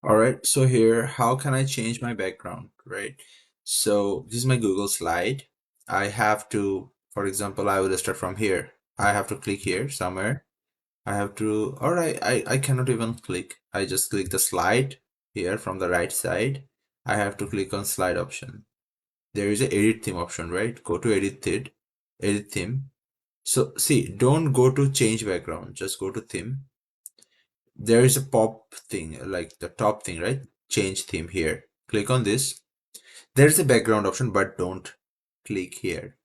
All right, so here, how can I change my background, right? So this is my Google slide. I have to, for example, I will start from here. I have to click here somewhere. I have to, all right, I cannot even click. I just click the slide here from the right side. I have to click on slide option. There is a edit theme option, right? Go to edit theme. So see, don't go to change background, just go to theme. There is a pop thing, like the top thing, right? Change theme here. Click on this. There's a background option, but don't click here.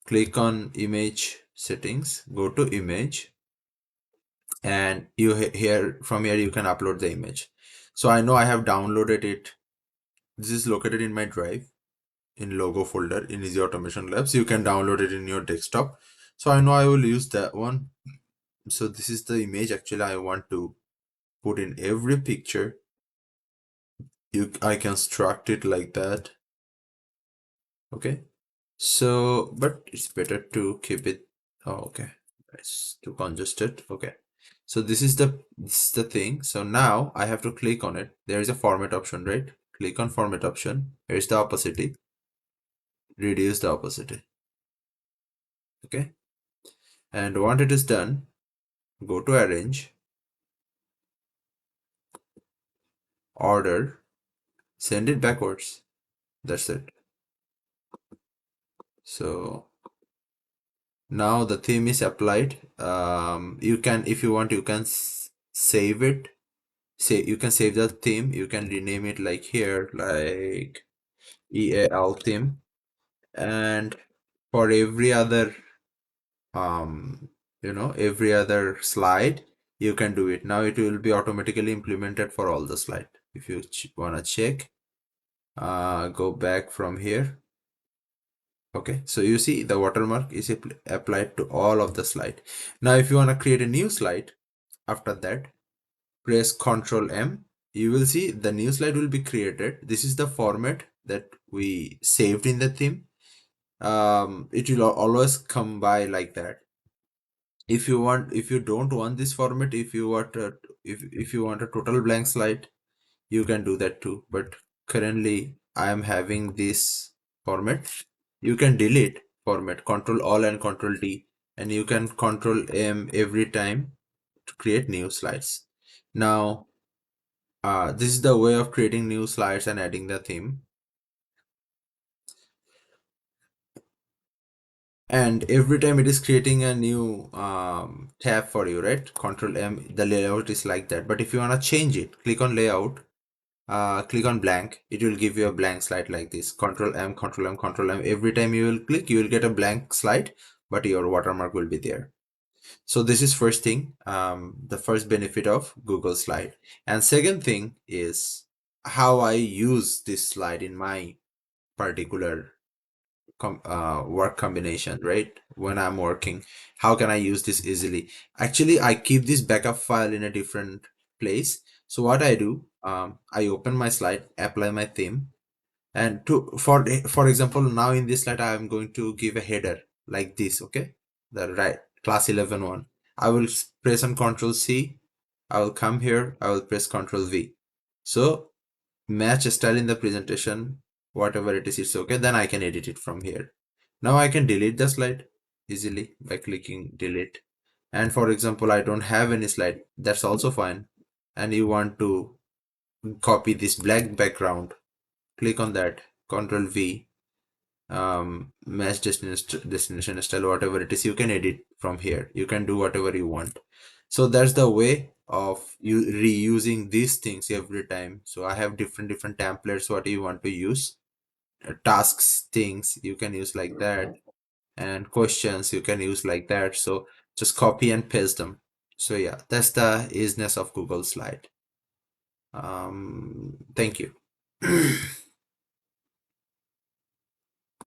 Click on image settings, go to image, and here from here you can upload the image. So I know I have downloaded it. This is located in my drive in logo folder in Easy Automation Labs. You can download it in your desktop. So I know I will use that one. So this is the image actually I want to put in every picture. I can struct it like that. Okay. So, but it's better to keep it. Oh, okay. It's too congested. Okay. So this is the thing. So now I have to click on it. There is a format option, right? Click on format option. Here's the opacity. Reduce the opacity. Okay. And once it is done, go to arrange, order, send it backwards. That's it. So now the theme is applied. You can, if you want, you can save it. Say you can save the theme. You can rename it like here, like EAL theme. And for every other, every other slide, you can do it. Now it will be automatically implemented for all the slide. If you wanna check, go back from here. Okay, so you see the watermark is applied to all of the slide. Now if you want to create a new slide, after that press Ctrl M. You will see the new slide will be created. This is the format that we saved in the theme. It will always come by like that. If you don't want this format, if you want a total blank slide, you can do that too. But currently I am having this format. You can delete format, Control All and Control D, and you can Control M every time to create new slides. Now, this is the way of creating new slides and adding the theme. And every time it is creating a new tab for you, right? Control M, the layout is like that. But if you want to change it, click on layout, click on blank. It will give you a blank slide like this. Control M, Control M, Control M. Every time you will click, you will get a blank slide, but your watermark will be there. So this is first thing, the first benefit of Google Slide. And second thing is how I use this slide in my particular work combination, right? When I'm working, how can I use this easily? Actually, I keep this backup file in a different place. So what I do, I open my slide, apply my theme, and for example, now in this slide I am going to give a header like this. Okay, the right class 11 one. I will press on Ctrl C. I will come here, I will press Ctrl V. So match style in the presentation, whatever it is, it's okay. Then I can edit it from here. Now I can delete the slide easily by clicking delete. And for example, I don't have any slide, that's also fine. And you want to copy this black background, click on that, Ctrl V, match destination style, whatever it is, you can edit from here. You can do whatever you want. So that's the way of you reusing these things every time. So I have different templates. What you want to use, tasks things you can use like that, and questions you can use like that. So just copy and paste them. So yeah, that's the easiness of Google Slide. Thank you.